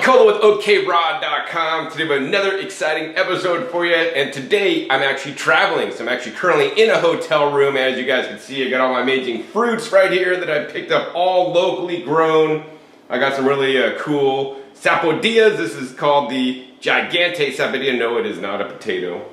Cola with OKRod.com. Today we have another exciting episode for you, and today I'm actually traveling. So I'm actually currently in a hotel room. As you guys can see, I got all my amazing fruits right here that I picked up, all locally grown. I got some really cool sapodillas. This is called the Gigante sapodilla. No, it is not a potato.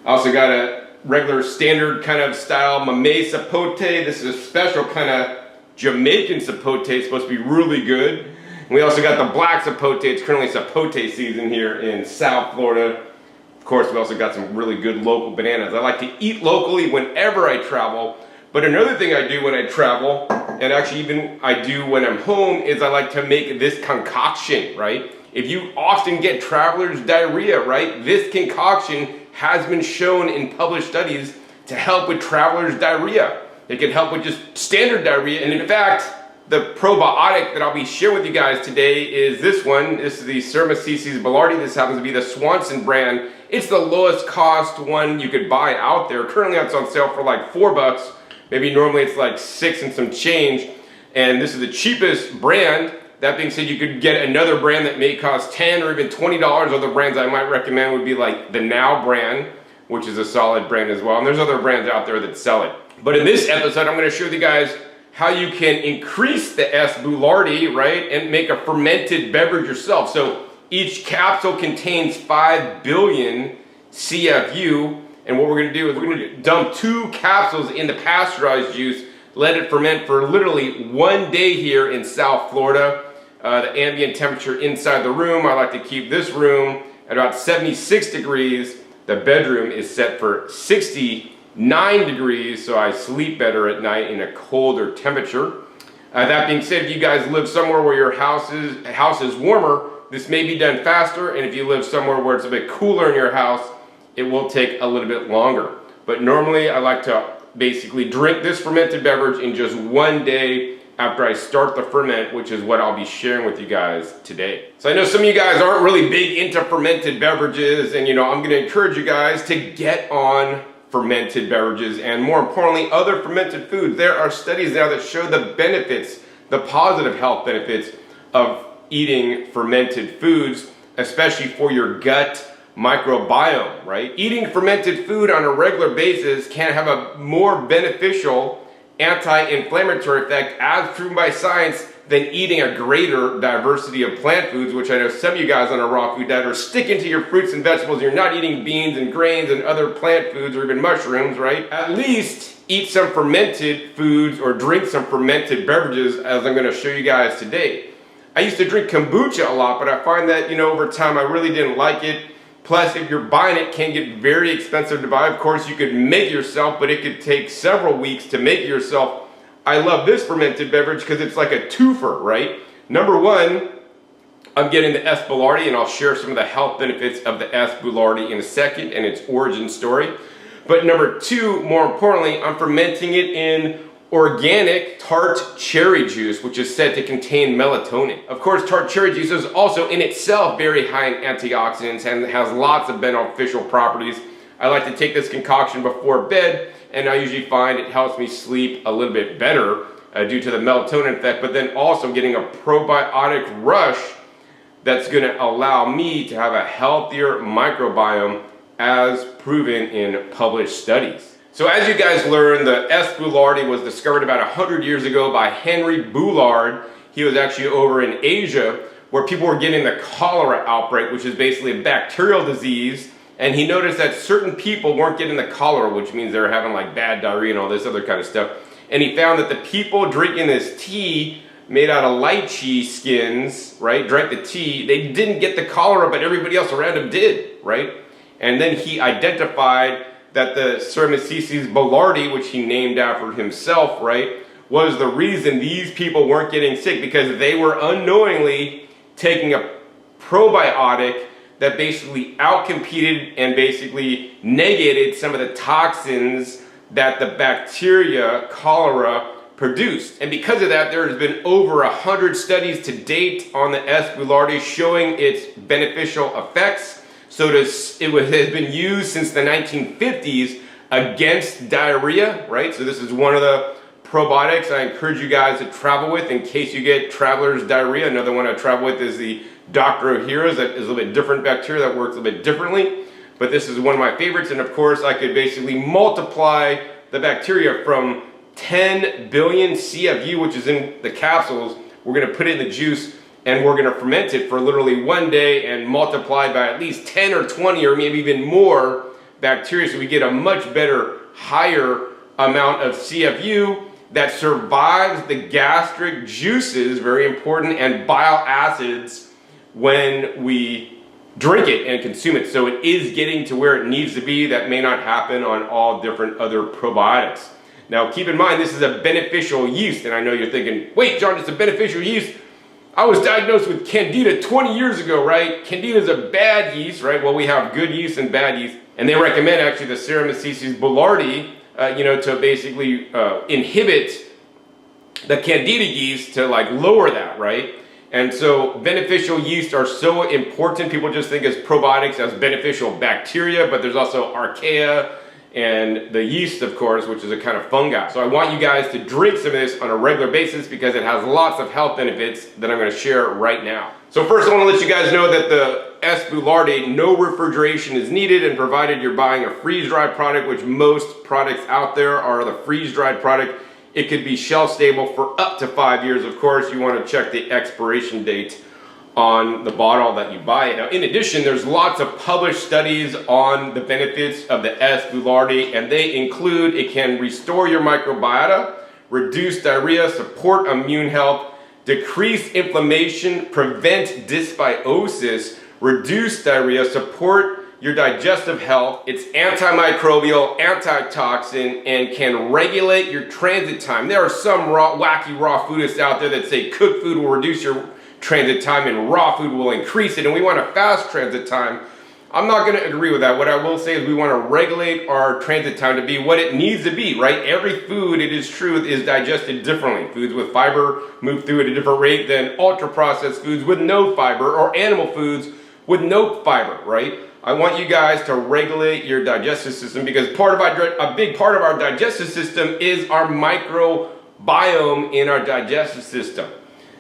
I also got a regular standard kind of style mamey sapote. This is a special kind of Jamaican sapote. It's supposed to be really good. And we also got the black sapote. It's currently sapote season here in South Florida. Of course, we also got some really good local bananas. I like to eat locally whenever I travel. But another thing I do when I travel, and actually even I do when I'm home, is I like to make this concoction, right? If you often get traveler's diarrhea, right, this concoction has been shown in published studies to help with traveler's diarrhea. It can help with just standard diarrhea, and in fact, the probiotic that I'll be sharing with you guys today is this one. This is the Saccharomyces Boulardi. This happens to be the Swanson brand. It's the lowest cost one you could buy out there. Currently it's on sale for like $4. Maybe normally it's like $6 and some change. And this is the cheapest brand. That being said, you could get another brand that may cost $10 or even $20. Other brands I might recommend would be like the Now brand, which is a solid brand as well. And there's other brands out there that sell it. But in this episode, I'm going to show you guys how you can increase the S. boulardii, right, and make a fermented beverage yourself. So each capsule contains 5 billion CFU, and what we're going to do is we're going to dump 2 capsules into pasteurized juice, let it ferment for literally 1 day here in South Florida. The ambient temperature inside the room, I like to keep this room at about 76 degrees. The bedroom is set for 69 degrees, so I sleep better at night in a colder temperature. That being said, if you guys live somewhere where your house is warmer, this may be done faster, and if you live somewhere where it's a bit cooler in your house, it will take a little bit longer. But normally I like to basically drink this fermented beverage in just 1 day after I start the ferment, which is what I'll be sharing with you guys today. So I know some of you guys aren't really big into fermented beverages, and I'm going to encourage you guys to get on fermented beverages, and more importantly, other fermented foods. There are studies now that show the benefits, the positive health benefits of eating fermented foods, especially for your gut microbiome, right? Eating fermented food on a regular basis can have a more beneficial anti-inflammatory effect, as proven by science, than eating a greater diversity of plant foods, which I know some of you guys on a raw food diet are sticking to your fruits and vegetables. You're not eating beans and grains and other plant foods or even mushrooms, right? At least eat some fermented foods or drink some fermented beverages, as I'm going to show you guys today. I used to drink kombucha a lot, but I find that, over time I really didn't like it. Plus, if you're buying it, it can get very expensive to buy. Of course, you could make it yourself, but it could take several weeks to make it yourself. I love this fermented beverage because it's like a twofer, right? Number one, I'm getting the S. boulardii, and I'll share some of the health benefits of the S. boulardii in a second and its origin story. But number two, more importantly, I'm fermenting it in organic Tart cherry juice, which is said to contain melatonin. Of course, Tart cherry juice is also in itself very high in antioxidants and has lots of beneficial properties. I like to take this concoction before bed, and I usually find it helps me sleep a little bit better due to the melatonin effect, but then also getting a probiotic rush that's going to allow me to have a healthier microbiome, as proven in published studies. So as you guys learned, the S. boulardii was discovered about 100 years ago by Henry Boulard. He was actually over in Asia where people were getting the cholera outbreak, which is basically a bacterial disease. And he noticed that certain people weren't getting the cholera, which means they were having like bad diarrhea and all this other kind of stuff. And he found that the people drinking this tea made out of lychee skins, right, drank the tea, they didn't get the cholera, but everybody else around them did, right? And then he identified that the Saccharomyces boulardii, which he named after himself, right, was the reason these people weren't getting sick, because they were unknowingly taking a probiotic that basically outcompeted and basically negated some of the toxins that the bacteria cholera produced. And because of that, there has been over 100 studies to date on the S. boulardii showing its beneficial effects. So it has been used since the 1950s against diarrhea, right? So this is one of the probiotics I encourage you guys to travel with in case you get traveler's diarrhea. Another one I travel with is the Dr. O'Hara's that is a little bit different bacteria that works a little bit differently. But this is one of my favorites, and of course I could basically multiply the bacteria from 10 billion CFU, which is in the capsules. We're going to put it in the juice, and we're going to ferment it for literally 1 day and multiply by at least 10 or 20 or maybe even more bacteria, so we get a much better, higher amount of CFU that survives the gastric juices, very important, and bile acids when we drink it and consume it. So it is getting to where it needs to be. That may not happen on all different other probiotics. Now keep in mind, this is a beneficial yeast, and I know you're thinking, wait John, it's a beneficial yeast? I was diagnosed with Candida 20 years ago, right? Candida is a bad yeast, right? Well, we have good yeast and bad yeast, and they recommend actually the Saccharomyces boulardii, to basically inhibit the Candida yeast to like lower that, right? And so beneficial yeast are so important. People just think as probiotics as beneficial bacteria, but there's also archaea and the yeast, of course, which is a kind of fungi. So I want you guys to drink some of this on a regular basis because it has lots of health benefits that I'm going to share right now. So first I want to let you guys know that the S. Boulardi, no refrigeration is needed, and provided you're buying a freeze-dried product, which most products out there are the freeze-dried product, it could be shelf stable for up to 5 years. Of course, you want to check the expiration date on the bottle that you buy it. Now, in addition, there's lots of published studies on the benefits of the S. Boulardi, and they include it can restore your microbiota, reduce diarrhea, support immune health, decrease inflammation, prevent dysbiosis, reduce diarrhea, support your digestive health. It's antimicrobial, antitoxin, and can regulate your transit time. There are some wacky raw foodists out there that say cooked food will reduce your transit time and raw food will increase it, and we want a fast transit time. I'm not going to agree with that. What I will say is we want to regulate our transit time to be what it needs to be, right? Every food, it is true, is digested differently. Foods with fiber move through at a different rate than ultra-processed foods with no fiber, or animal foods with no fiber, right? I want you guys to regulate your digestive system because a big part of our digestive system is our microbiome in our digestive system.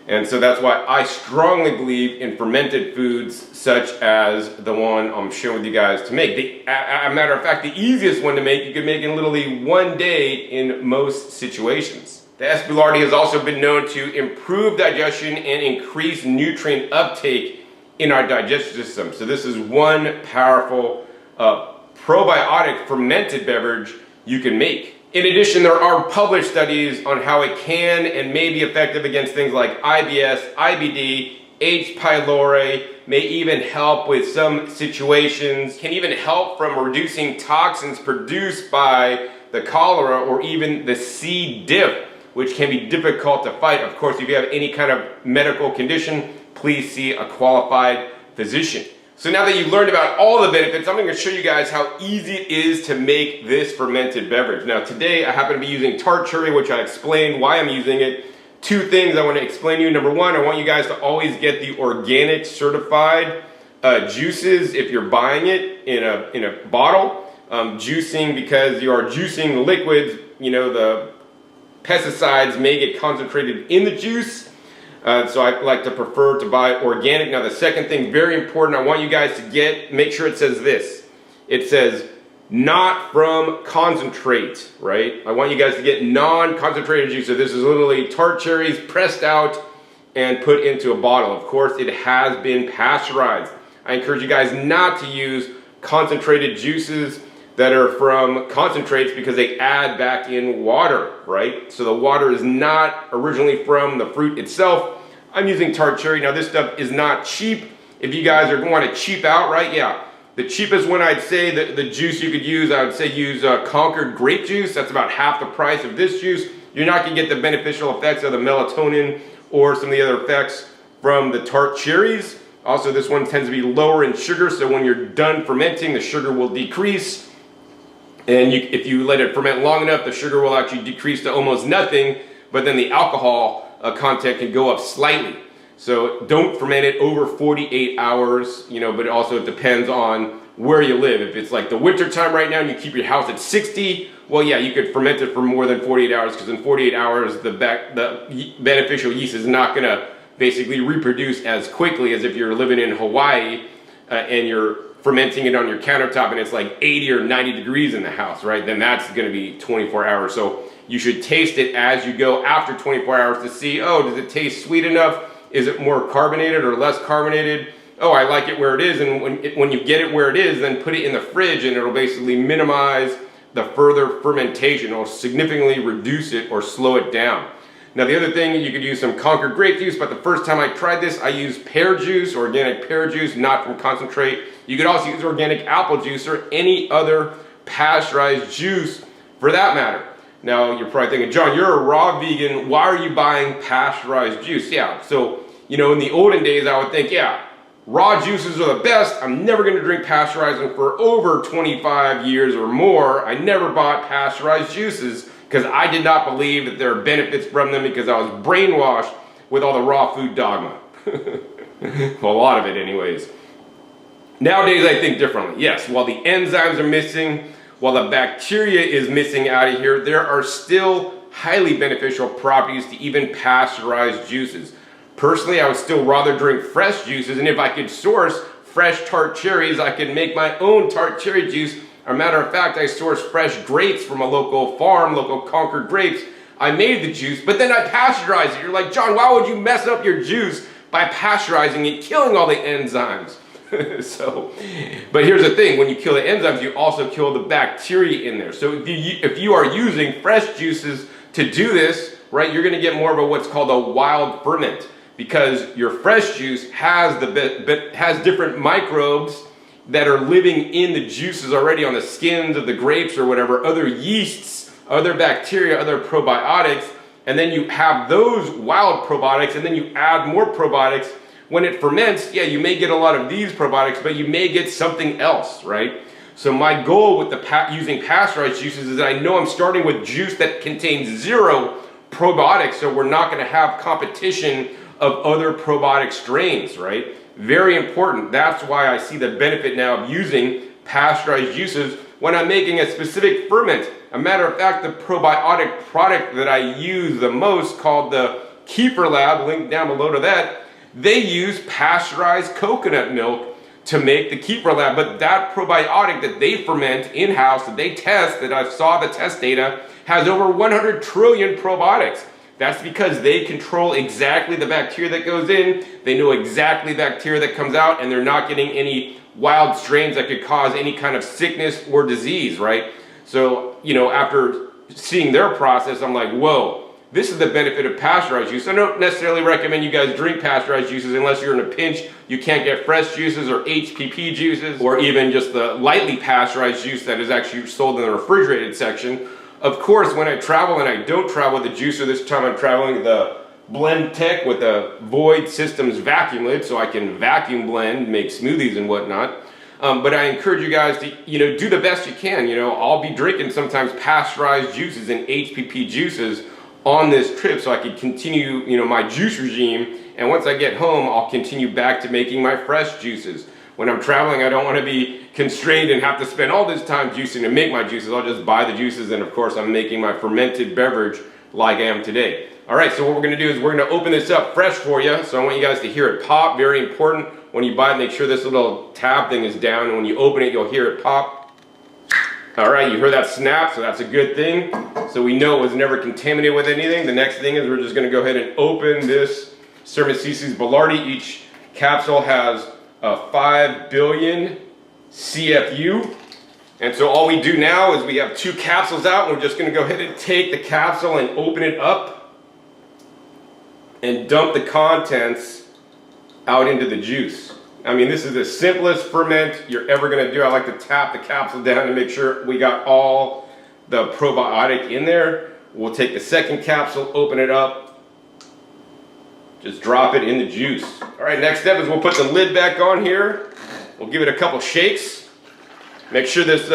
And so that's why I strongly believe in fermented foods such as the one I'm sharing with you guys to make. A matter of fact, the easiest one to make, you can make in literally 1 day in most situations. The S. Boulardi has also been known to improve digestion and increase nutrient uptake in our digestive system. So this is one powerful probiotic fermented beverage you can make. In addition, there are published studies on how it can and may be effective against things like IBS, IBD, H. pylori, may even help with some situations, can even help from reducing toxins produced by the cholera or even the C. diff, which can be difficult to fight. Of course, if you have any kind of medical condition, please see a qualified physician. So now that you've learned about all the benefits, I'm going to show you guys how easy it is to make this fermented beverage. Now today I happen to be using Tart cherry, which I explained why I'm using it. 2 things I want to explain to you. Number 1, I want you guys to always get the organic certified juices if you're buying it in a bottle. Juicing, because you are juicing the liquids, the pesticides may get concentrated in the juice. So I like to prefer to buy organic. Now the second thing, very important, I want you guys to make sure it says this. It says not from concentrate, right? I want you guys to get non-concentrated juice. So this is literally Tart cherries pressed out and put into a bottle. Of course, it has been pasteurized. I encourage you guys not to use concentrated juices that are from concentrates because they add back in water, right? So the water is not originally from the fruit itself. I'm using Tart cherry. Now this stuff is not cheap. If you guys are going to cheap out, right? Yeah. The cheapest one I'd say, the juice you could use, I would say use Concord grape juice. That's about half the price of this juice. You're not going to get the beneficial effects of the melatonin or some of the other effects from the Tart cherries. Also, this one tends to be lower in sugar, so when you're done fermenting, the sugar will decrease. And if you let it ferment long enough, the sugar will actually decrease to almost nothing, but then the alcohol content can go up slightly. So don't ferment it over 48 hours, but also it depends on where you live. If it's like the winter time right now and you keep your house at 60, well, yeah, you could ferment it for more than 48 hours because in 48 hours, the beneficial yeast is not going to basically reproduce as quickly as if you're living in Hawaii and you're fermenting it on your countertop and it's like 80 or 90 degrees in the house, right? Then that's going to be 24 hours. So you should taste it as you go after 24 hours to see, oh, does it taste sweet enough? Is it more carbonated or less carbonated? Oh, I like it where it is. And when you get it where it is, then put it in the fridge and it'll basically minimize the further fermentation or significantly reduce it or slow it down. Now the other thing, you could use some Concord grape juice, but the first time I tried this, I used pear juice, organic pear juice, not from concentrate. You could also use organic apple juice or any other pasteurized juice for that matter. Now you're probably thinking, John, you're a raw vegan, why are you buying pasteurized juice? Yeah, so in the olden days I would think, yeah, raw juices are the best. I'm never going to drink pasteurized, and for over 25 years or more, I never bought pasteurized juices because I did not believe that there are benefits from them because I was brainwashed with all the raw food dogma. Well, a lot of it anyways. Nowadays I think differently. Yes, while the enzymes are missing, while the bacteria is missing out of here, there are still highly beneficial properties to even pasteurized juices. Personally, I would still rather drink fresh juices, and if I could source fresh tart cherries, I could make my own tart cherry juice. As a matter of fact, I sourced fresh grapes from a local farm, local Concord grapes. I made the juice, but then I pasteurized it. You're like, John, why would you mess up your juice by pasteurizing it, killing all the enzymes? But here's the thing, when you kill the enzymes, you also kill the bacteria in there. So if you are using fresh juices to do this, right, you're gonna get more of what's called a wild ferment, because your fresh juice has different microbes that are living in the juices already on the skins of the grapes or whatever, other yeasts, other bacteria, other probiotics, and then you have those wild probiotics, and then you add more probiotics. When it ferments, yeah, you may get a lot of these probiotics, but you may get something else, right? So my goal with using pasteurized juices is that I know I'm starting with juice that contains 0 probiotics, so we're not going to have competition of other probiotic strains, right? Very important. That's why I see the benefit now of using pasteurized juices when I'm making a specific ferment. A matter of fact, the probiotic product that I use the most, called the Kefir Lab, link down below to that, they use pasteurized coconut milk to make the Kefir Lab, but that probiotic that they ferment in-house, that they test, that I saw the test data, has over 100 trillion probiotics. That's because they control exactly the bacteria that goes in, they know exactly the bacteria that comes out, and they're not getting any wild strains that could cause any kind of sickness or disease, right? So, after seeing their process, I'm like, whoa. This is the benefit of pasteurized juice. I don't necessarily recommend you guys drink pasteurized juices unless you're in a pinch. You can't get fresh juices or HPP juices, or even just the lightly pasteurized juice that is actually sold in the refrigerated section. Of course, when I travel, and I don't travel with the juicer, this time I'm traveling with the Blend Tech with a Void Systems vacuum lid, so I can vacuum blend, make smoothies and whatnot. But I encourage you guys to, do the best you can. I'll be drinking sometimes pasteurized juices and HPP juices on this trip so I could continue, my juice regime, and once I get home, I'll continue back to making my fresh juices. When I'm traveling, I don't want to be constrained and have to spend all this time juicing to make my juices. I'll just buy the juices, and of course I'm making my fermented beverage like I am today. Alright, so what we're going to do is we're going to open this up fresh for you, so I want you guys to hear it pop. Very important, when you buy it, make sure this little tab thing is down, and when you open it, you'll hear it pop. Alright, you heard that snap, so that's a good thing. So we know it was never contaminated with anything. The next thing is we're just going to go ahead and open this Saccharomyces Boulardi. Each capsule has 5 billion CFU. And so all we do now is we have 2 capsules out, and we're just going to go ahead and take the capsule and open it up and dump the contents out into the juice. I mean, this is the simplest ferment you're ever going to do. I like to tap the capsule down to make sure we got all the probiotic in there. We'll take the second capsule, open it up, just drop it in the juice. All right, next step is we'll put the lid back on here. We'll give it a couple shakes. Make sure this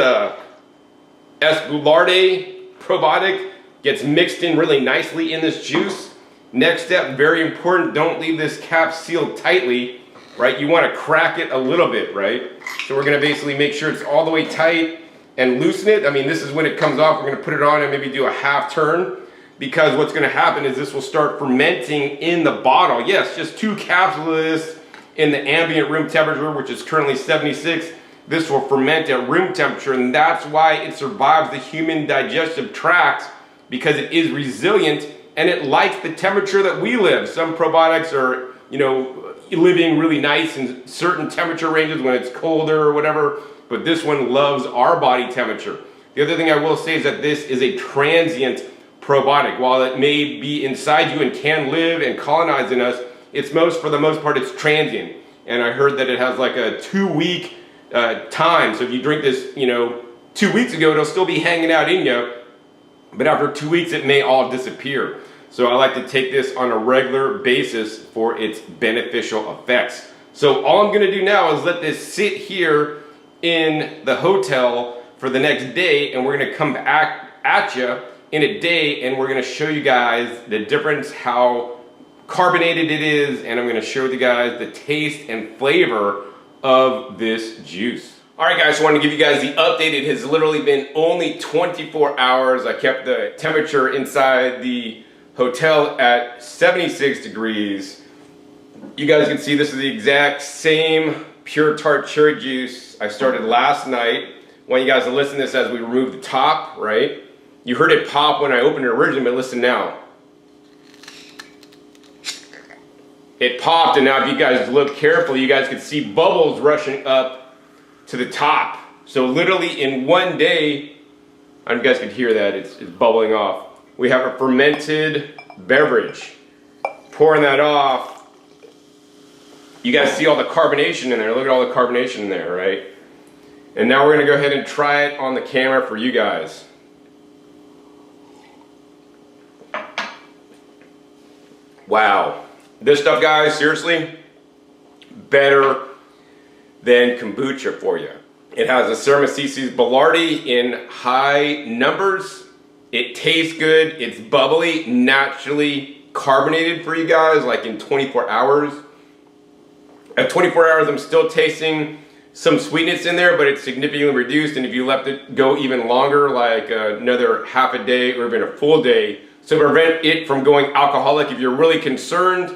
Boulardi probiotic gets mixed in really nicely in this juice. Next step, very important, don't leave this cap sealed tightly. Right, you want to crack it a little bit, right? So we're going to basically make sure it's all the way tight and loosen it. I mean, this is when it comes off. We're going to put it on and maybe do a half turn. because what's going to happen is this will start fermenting in the bottle. Yes, just 2 capsules of this in the ambient room temperature, which is currently 76. This will ferment at room temperature, and that's why it survives the human digestive tract, because it is resilient and it likes the temperature that we live. Some probiotics are, you know, living really nice in certain temperature ranges when it's colder or whatever, but this one loves our body temperature. The other thing I will say is that this is a transient probiotic. While it may be inside you and can live and colonize in us, for the most part, it's transient. And I heard that it has like a 2-week time. So if you drink this, you know, 2 weeks ago, it'll still be hanging out in you, but after 2 weeks, it may all disappear. So I like to take this on a regular basis for its beneficial effects. So all I'm gonna do now is let this sit here in the hotel for the next day, and we're gonna come back at you in a day, and we're gonna show you guys the difference, how carbonated it is, and I'm gonna show you guys the taste and flavor of this juice. All right, guys, so I want to give you guys the update. It has literally been only 24 hours. I kept the temperature inside the hotel at 76 degrees. You guys can see this is the exact same pure tart cherry juice I started last night. I want you guys to listen to this as we remove the top, right? You heard it pop when I opened it originally, but listen now. It popped, and now if you guys look carefully, you guys can see bubbles rushing up to the top. So literally in one day, I don't know if you guys can hear that, it's bubbling off. We have a fermented beverage. Pouring that off, you guys see all the carbonation in there. Look at all the carbonation in there, right? And now we're gonna go ahead and try it on the camera for you guys. Wow. This stuff, guys, seriously, better than kombucha for you. It has a Saccharomyces boulardii in high numbers. It tastes good. It's bubbly, naturally carbonated for you guys, like in 24 hours. At 24 hours, I'm still tasting some sweetness in there, but it's significantly reduced. And if you left it go even longer, like another half a day or even a full day, so prevent it from going alcoholic, if you're really concerned,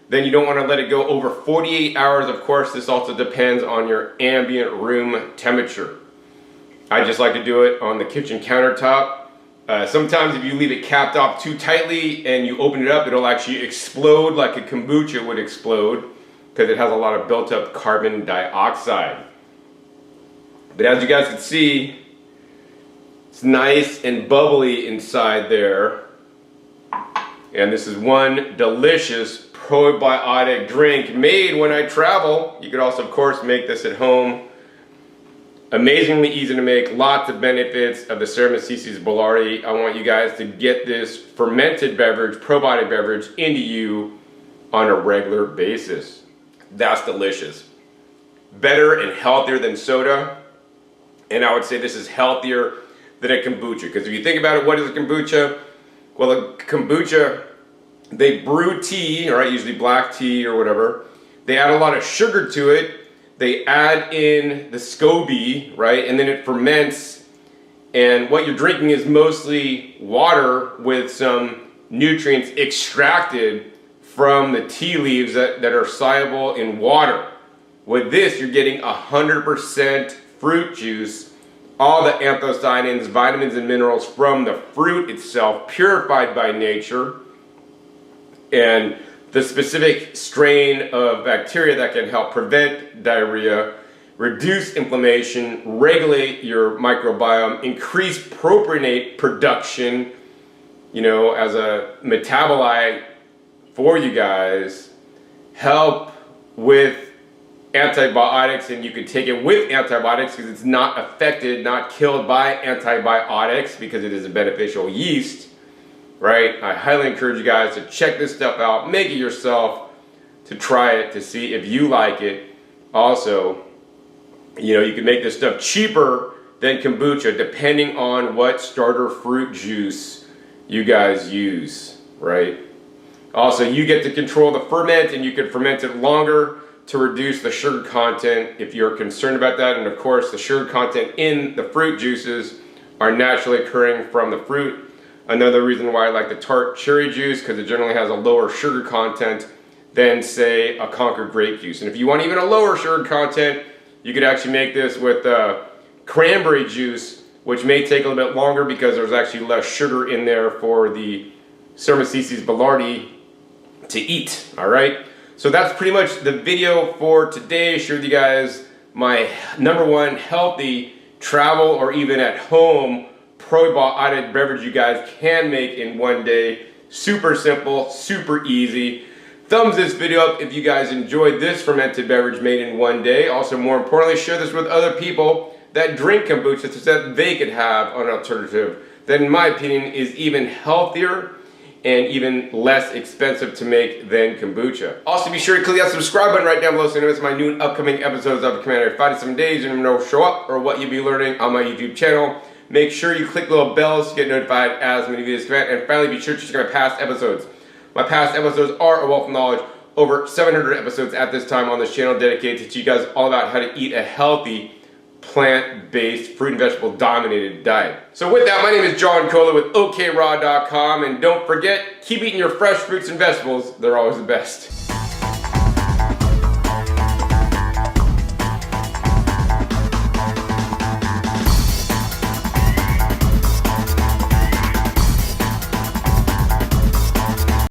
then you don't want to let it go over 48 hours. Of course, this also depends on your ambient room temperature. I just like to do it on the kitchen countertop. Sometimes if you leave it capped off too tightly and you open it up, it'll actually explode like a kombucha would explode, because it has a lot of built up carbon dioxide. But as you guys can see, it's nice and bubbly inside there. And this is one delicious probiotic drink made when I travel. You could also, of course, make this at home. Amazingly easy to make, lots of benefits of the Saccharomyces boulardii. I want you guys to get this fermented beverage, probiotic beverage, into you on a regular basis. That's delicious. Better and healthier than soda. And I would say this is healthier than a kombucha. Because if you think about it, what is a kombucha? Well, a kombucha, they brew tea, right, usually black tea or whatever. They add a lot of sugar to it. They add in the SCOBY, right, and then it ferments. And what you're drinking is mostly water with some nutrients extracted from the tea leaves that are soluble in water. With this, you're getting 100% fruit juice, all the anthocyanins, vitamins, and minerals from the fruit itself, purified by nature, and the specific strain of bacteria that can help prevent diarrhea, reduce inflammation, regulate your microbiome, increase propionate production, you know, as a metabolite for you guys, help with antibiotics, and you could take it with antibiotics because it's not affected, not killed by antibiotics because it is a beneficial yeast. Right? I highly encourage you guys to check this stuff out, make it yourself, to try it, to see if you like it. Also, you know, you can make this stuff cheaper than kombucha depending on what starter fruit juice you guys use, right? Also, you get to control the ferment, and you can ferment it longer to reduce the sugar content if you're concerned about that. And of course, the sugar content in the fruit juices are naturally occurring from the fruit. Another reason why I like the Tart cherry juice, because it generally has a lower sugar content than, say, a Concord grape juice. And if you want even a lower sugar content, you could actually make this with cranberry juice, which may take a little bit longer because there's actually less sugar in there for the Saccharomyces boulardii to eat, all right? So that's pretty much the video for today. Share with you guys my #1 healthy travel or even at home probiotic beverage you guys can make in one day. Super simple, super easy. Thumbs this video up if you guys enjoyed this fermented beverage made in one day. Also, more importantly, share this with other people that drink kombucha so that they could have an alternative that, in my opinion, is even healthier and even less expensive to make than kombucha. Also, be sure to click that subscribe button right down below so you don't miss my new and upcoming episodes of coming out every 5 to 7 days. You never know show up or what you'll be learning on my YouTube channel. Make sure you click the little bells to get notified as many videos come out. And finally, be sure to check out my past episodes. My past episodes are a wealth of knowledge. Over 700 episodes at this time on this channel dedicated to teach you guys all about how to eat a healthy, plant-based, fruit and vegetable dominated diet. So with that, my name is John Kohler with OKRaw.com, and don't forget, keep eating your fresh fruits and vegetables. They're always the best.